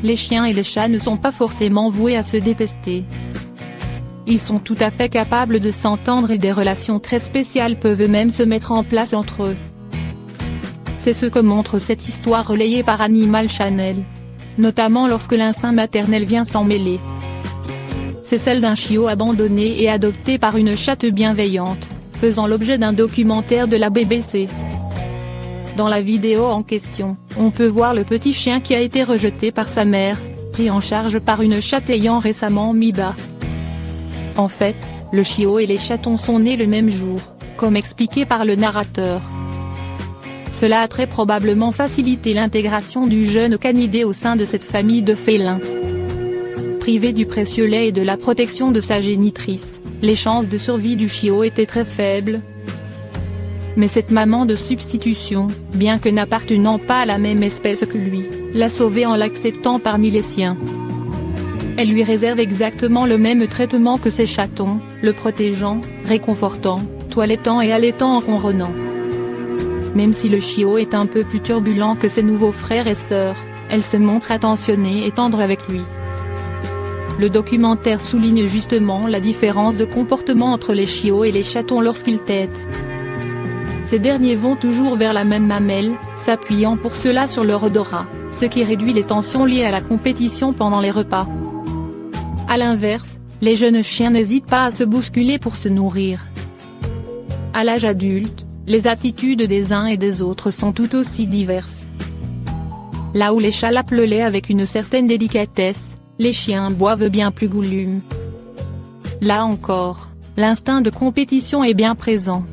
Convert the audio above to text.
les chiens et les chats ne sont pas forcément voués à se détester. Ils sont tout à fait capables de s'entendre et des relations très spéciales peuvent même se mettre en place entre eux. C'est ce que montre cette histoire relayée par Animal Channel. Notamment lorsque l'instinct maternel vient s'en mêler. C'est celle d'un chiot abandonné et adopté par une chatte bienveillante, faisant l'objet d'un documentaire de la BBC. Dans la vidéo en question, on peut voir le petit chien qui a été rejeté par sa mère, pris en charge par une chatte ayant récemment mis bas. En fait, le chiot et les chatons sont nés le même jour, comme expliqué par le narrateur. Cela a très probablement facilité l'intégration du jeune canidé au sein de cette famille de félins. Privé du précieux lait et de la protection de sa génitrice, les chances de survie du chiot étaient très faibles. Mais cette maman de substitution, bien que n'appartenant pas à la même espèce que lui, l'a sauvé en l'acceptant parmi les siens. Elle lui réserve exactement le même traitement que ses chatons, le protégeant, réconfortant, toilettant et allaitant en ronronnant. Même si le chiot est un peu plus turbulent que ses nouveaux frères et sœurs, elle se montre attentionnée et tendre avec lui. Le documentaire souligne justement la différence de comportement entre les chiots et les chatons lorsqu'ils tètent. Ces derniers vont toujours vers la même mamelle, s'appuyant pour cela sur leur odorat, ce qui réduit les tensions liées à la compétition pendant les repas. A l'inverse, les jeunes chiens n'hésitent pas à se bousculer pour se nourrir. À l'âge adulte, les attitudes des uns et des autres sont tout aussi diverses. Là où les chats lapent le lait avec une certaine délicatesse, les chiens boivent bien plus goulûmes. Là encore, l'instinct de compétition est bien présent.